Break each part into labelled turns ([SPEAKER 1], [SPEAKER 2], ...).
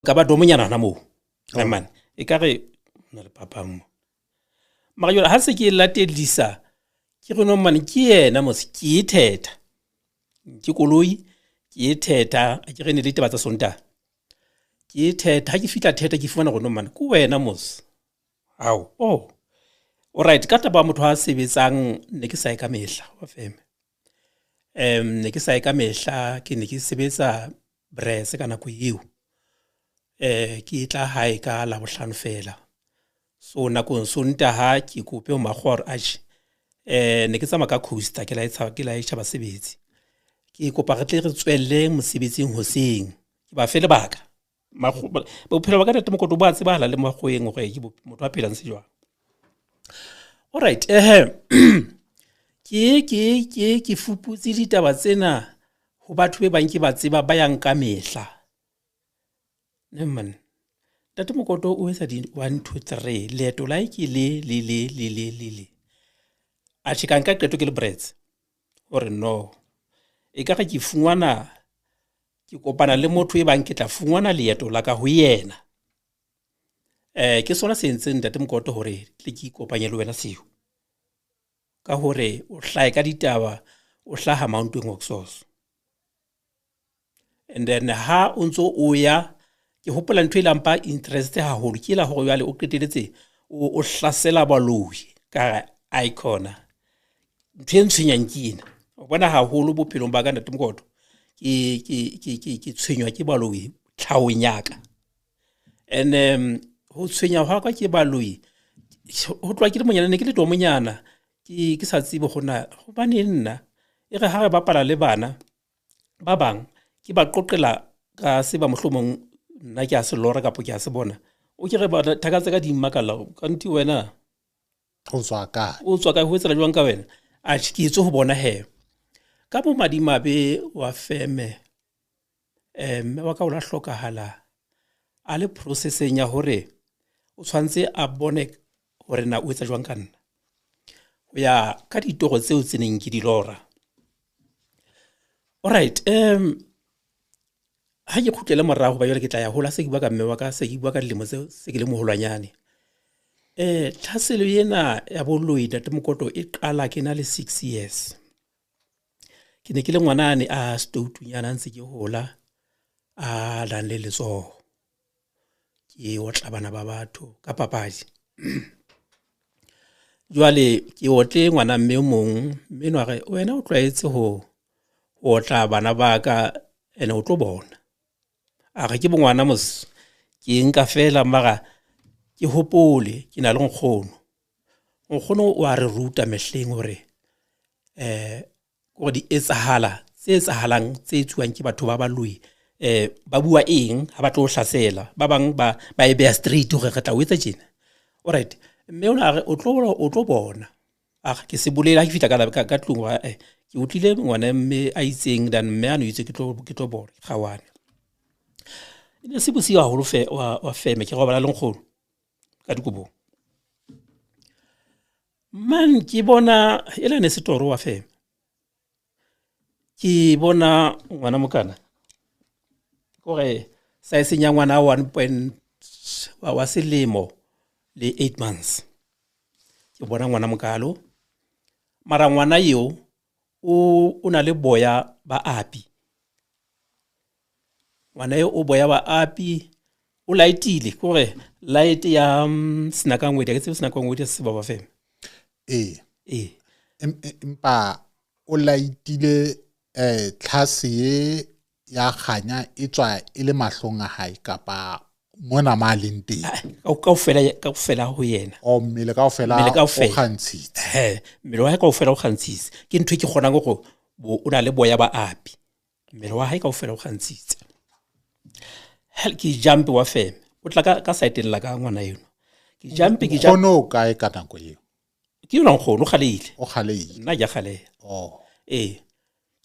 [SPEAKER 1] ka ba domonyana na mo man e ka re na le papang mo mara jwale ha se ke latedisa ke re no man ke yena mos ke ithetha ke koloi ke ithetha ke re ne le taba tsa sonta ke ithetha ha ke fitla theta ke fumana go no man ku wena mos au alright ka taba motho ha sebetsang ne ke sa ka mehla wa feme ne ke sa ka mehla ke ne ke sebetsa brese kana go eo ke tla hae ka la bohlano fela so nakong sonta ha ke kope o magwaro aje ne ke tsama ka coaster ke la e tshaba sebetsi ke kopa re tle re tswelle mosebetsing hoseng ke ba fele baka bophelo ba ka tete mokoto ba tsebala le magoeng gore ke motho a phelang se jwang alright ke fuputse ditaba tsena ho batho be bang ke ba tseba ba yang ka mehla man tate mokoto o etsa di 1 2 3 leeto la ke le a tshikang ka qeto ke le brets or no e ka ke fungwana ke kopana le motho e bang ke tla fungwana leeto la ka ho yena ke sona se ntseng tate mokoto hore le ke kopanye le wena seo ka hore o hlae ka ditaba o hlaha Mountain Oxos and then ha o ntso o ya ke hopola ntwe lampa interest haholo ke la hore jale o qeteletse o hlasela baloi ka icona ntshwenyankina o bona haholo bophelong ba ka tate mokoto ke tshwenywa ke baloi tlhaonyaka and ho tshwenya ha ka ke baloi ho tloa ke le monyana ne ke le domonyana ke sa tsebe gona go bane nna e re ha re bapala le bana ba bang ke ba qoqela ka se ba mohlomong nna ke a se lora kapo ke a se bona o ke re ba thakatsa ka dimmakala ka nti wena
[SPEAKER 2] o tswa ka
[SPEAKER 1] ho etsa jwang ka wena a ke itse ho bona he ka bo madimabe wa feme wa ka o la hlokahala a le processing ya hore o tshwantse a bone hore na o etsa jwang ka nna ho ya ka ditoro tseo tseneng ke di lora alright ha ke khutlela morago ba yole ke tla ya hola se ke bua ka mme wa ka se ke bua ka dilemo tseo se ke le moholwanyane thaselo yena ya boloi tate mokoto e qala ke na le 6 years ke ne ke le ngwanane a stoutunyana ntse ke hola a la le letsoho ke o tla bana ba batho ka papadi jwale ke otle ngwana mme mong meno re wena o tlwaetse ho tla bana ba ka ene o tlo bona a ga ke bongwana mos ke nka fela mara ke hopole ke na le nkgono wa re ruta mehleng hore go di etsahala tse etsahalang tse etsuwang ke batho ba baloi ba bua eng ha ba tlo hlasela ba bang ba e beya street hore re tla o etsa tjena alright mme ona re o tlo bona a ke se bolela ke fitla ka tlung wa ke utlile ngwana mme a itseng dan mme a no itse ke tlo bona gawane ine se busi haholo wa feme ke go bala le nkgono ka dikobo man ke bona ela ne se toro wa feme ke bona ngwana mokana gore sa esenya ngwana 1 wa selemo le 8 months ke bona ngwana mokalo mara ngwana yo o na le boya ba api ngwana yo o boya ba api o lightile gore light ya snakangwedi ke tsebe snakangwedi se baba fem
[SPEAKER 2] empa o lightile tlhase ya kganya e tswa e le mahlong a hae kapa mona ma leng teng
[SPEAKER 1] ka ofela ho yena
[SPEAKER 2] o mmele ka ofela o khantshitse
[SPEAKER 1] mmele wa hae ka ofela o khantshitse ke ntwe ke gona go o na le boya ba api mmele wa hae ka ofela o khantshitse ke jump wa fem o tla ka side la ka ngwana yeno ke jump
[SPEAKER 2] khono ka e ka nako eo
[SPEAKER 1] ke yona khono
[SPEAKER 2] o khaleile
[SPEAKER 1] nna ja khale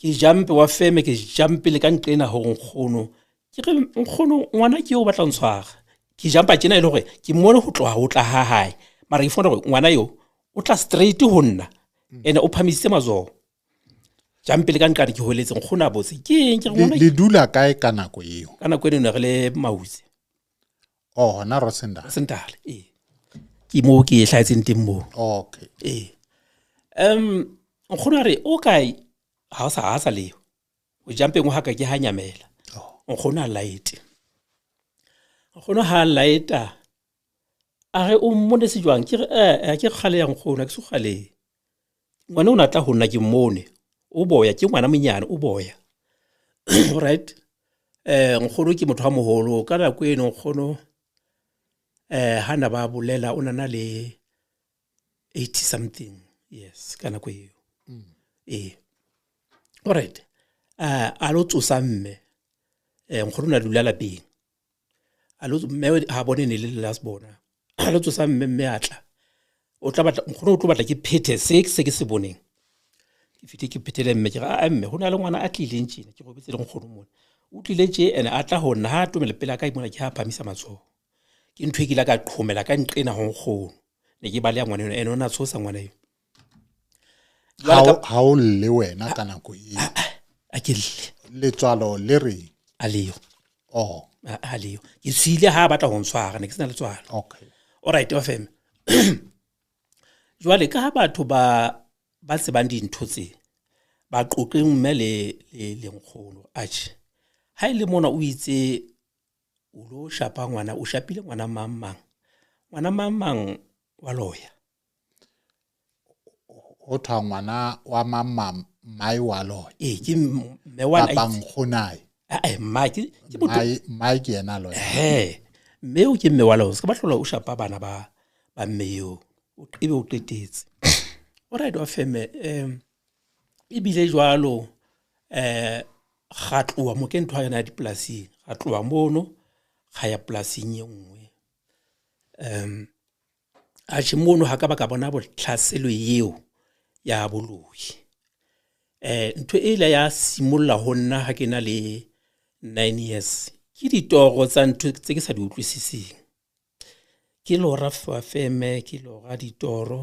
[SPEAKER 1] ke jump wa fem ke jump le ka nqena ho nkgono ke re nkgono ngwana ke o batla ntshwara ke jumpa tjena ile hore ke mmone ho tla ha hae mara ke fona hore ngwana yo o tla straight ho nna ene o phamisitse mazo jump le ka nqane ke holetse nkgono a botse ke ngwana
[SPEAKER 2] le dula kae ka nako eo
[SPEAKER 1] ka nako eno re le Mauzi
[SPEAKER 2] hona Rosendal.
[SPEAKER 1] Rosendal ke mo ke hlaetseng teng mo
[SPEAKER 2] Okay.
[SPEAKER 1] nkgono re o kae ha o sa leo o jumpeng o haka ke ha nyamela nkgono a light nkgono ha lighta a re o mmone se jwang ke re ke kgale ya nkgono ke se kgale ngwana o natla ho nna ke mmone o boya ke ngwana monyane o boya right nkgono ke motho wa moholo ka nako eno nkgono ha na ba bolela o nana le 80 something yes ka nako eo alright a lo tsosa mme nkgono na dula lapeng a lo mme ha bone ne le last bona a lo tsosa mme atla o tla batla nkgono o tlo batla ke phethe se ke se boneng ke fite ke phethele mme ke ga mme ho na le ngwana a tlileng tjena ke go betse le nkgono mona o tlile tje ene a tla ho nna ha tomele pele ka imona ke ha phamisa matsoho ke ntwe ke la ka qhomela ka nqena ho nkgono ne ke ba le ngwana ene ona tshosa ngwana eo
[SPEAKER 2] ha o le wena ka nako e
[SPEAKER 1] a ke
[SPEAKER 2] le tswalo le re
[SPEAKER 1] a leo
[SPEAKER 2] a
[SPEAKER 1] leo ke tsile ha batla ho ntshwara ne ke sena le tswalo
[SPEAKER 2] okay
[SPEAKER 1] alright wa fem jwale ka ha batho ba se bang dintho tse ba qoqeng mme le nkgono atjhe ha ile mona o itse o lo shapa ngwana o shapile ngwana mang wa loya
[SPEAKER 2] o tha ngwana wa mamma mai wa loya
[SPEAKER 1] ke me wa
[SPEAKER 2] bang khonai mai ke ena loya
[SPEAKER 1] mme o ke mme wa loya se ba hlola o shapa bana ba mmeo o ebe o qetetse alright wa feme ibile jwalo ga tloa mo ke ntho ya na dipolasing ga tloa mono ga ya polasing e nngwe a tshimono ha ka ba ka bona botlhaselo eo ya boloi ntho e ile ya simolla ho nna ha ke na le 9 years ke ditoro tsa ntho tse ke sa di utlwisising ke lora fa feme ke lora ditoro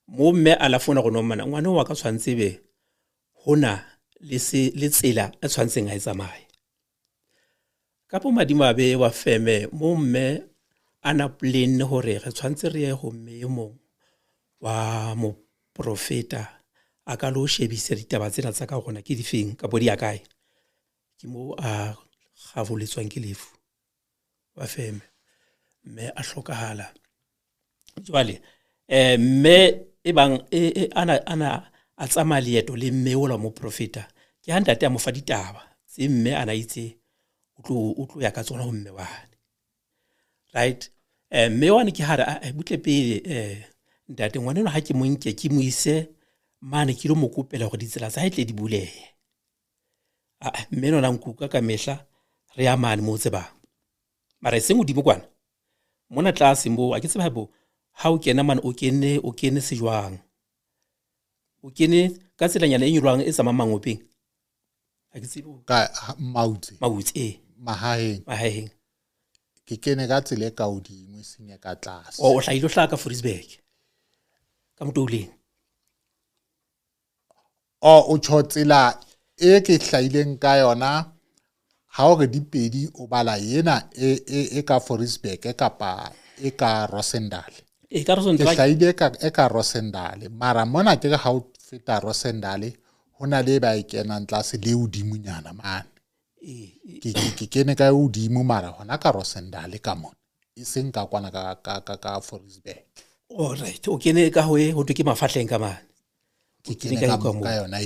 [SPEAKER 1] mo mme a la fona go no mana ngwana wa ka tshwantse be hona le tsela a tshwantseng a e tsamaye ka po madimabe wa feme mo mme ana plan hore re tshwantse re ye ho mme mo wa mo profeta a ka lo shebisa ditaba tsena tsa ka gona ke difeng ka bodi ya kae ke mo a gavoletswang ke lefu wa feme mme a hlokahala jwale mme e bang ana a tsamaya leeto le mme ola mo profeta ke ha ntate a mo fa ditaba tse mme ana itse o tlo ya ka tsona ho mme wane right mme wane ke hara a butle pele ntate ngwaneno ha ke mo nke ke mo ise mane ke lo mo kopela gore ditsela tsa itle di bulehe mme nona nkuka ka mehla re ya mane mo tseba mara se modimo kwana mona tlase mo a ke tseba bo ha o kena man o kene se jwang o kene ka tselanyana e nyurwang e tsama mangopeng a ke tsebo
[SPEAKER 2] ka mautse
[SPEAKER 1] mahaheng
[SPEAKER 2] ke kene ka tsele ka odimo senya ka tlase
[SPEAKER 1] o hlaile hla ka Forisberg ka motoleng
[SPEAKER 2] o tshotsela e ke hlaileng ka yona ha o re dipedi o bala yena e ka Forisberg kapa e ka Rosendal
[SPEAKER 1] ka Rosendal
[SPEAKER 2] ke hlaile ka Rosendal mara mona ke ha o feta Rosendal hona le ba ikenang tlase le udimunyana man ke kene ka udimo mara hona ka Rosendal ka mona e seng ka kwana ka Forisberg
[SPEAKER 1] alright o kene ka hoe ho ke mafahleng ka mane
[SPEAKER 2] ke kene ka yona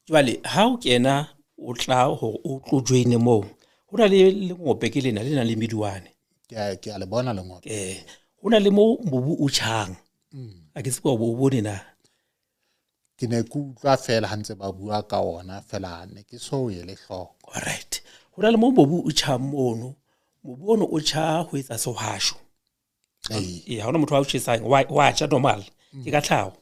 [SPEAKER 1] jwale ha o kena o tla ho o tlo joine mo ho na le ngope ke lena le na le mediwane
[SPEAKER 2] ke a le bona le ngope
[SPEAKER 1] ho na le mo mobu o tjhang a ke se go bo bone na
[SPEAKER 2] ke ne ku utlwa fela ha ntse ba bua ka ona fela ne ke so ye le hloko
[SPEAKER 1] alright ho na le mo mobu o tjhang mono mobu ono o tjha ho etsa sehwasho ha ona motho wa o tjhesang wa tja normal ke ka tlhago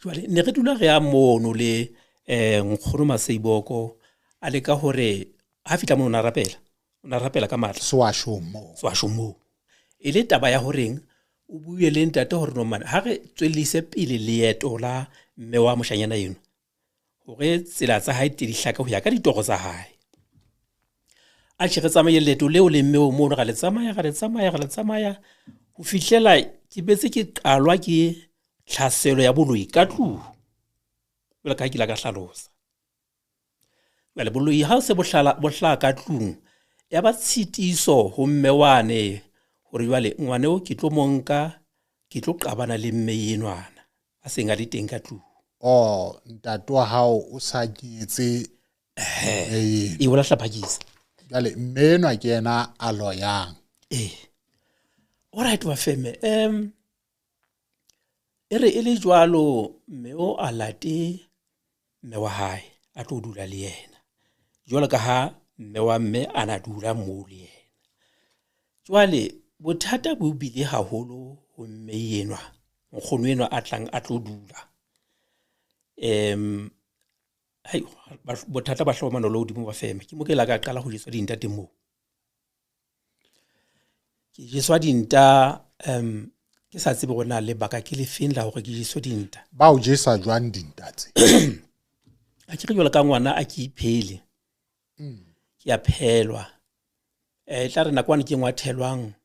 [SPEAKER 1] jwale ne re dula re ya mono le nkgono Maseiboko a le ka hore ha fitla mo ona rapela ka matla
[SPEAKER 2] swasho
[SPEAKER 1] mo ile taba ya horeng o buye le ntate hore no man ha re tswellise pele leeto la mme wa moshanyana eno hore tsela tsa hae di hlaka ho ya ka ditoro tsa hae a re tsamaye leto leo le mmeo mo ga le tsamaya go fihlela ke betse ke qalwa ke tlhaselo ya boloi ka tlung le ka ke la ka hlalosa le boloi ha se bohla ka tlung ya ba tshitiso ho mmewane hore jwale ngwane o ke tlo monka ke tlo qabana le mme yenwana a senga le teng ka tlung
[SPEAKER 2] ntate wa hao o sa nyetse
[SPEAKER 1] e wala hlaphakisa
[SPEAKER 2] jale mme enwa ke yena a loyang
[SPEAKER 1] alright wa feme ere ile jwalo mme o alate mme wa hae a tlo dula le yena jwalo ka ha mme wa mme ana dula mo le yena jwale bothata bo bile haholo ho mme yenwa nkgono enwa a tlang a tlo dula hai bothata ba hlomano lo dimo ba feme ke mo ke la ka qala ho jeswa dinta temo ke jeswa dinta ke sa tsebe gona le baka ke le feng la hore ke jeswa dinta
[SPEAKER 2] ba o jesa jwang dinta tse
[SPEAKER 1] a ke re ka ngwana a ke iphele ke a phelwa tla re nakwane ke ngwathelwang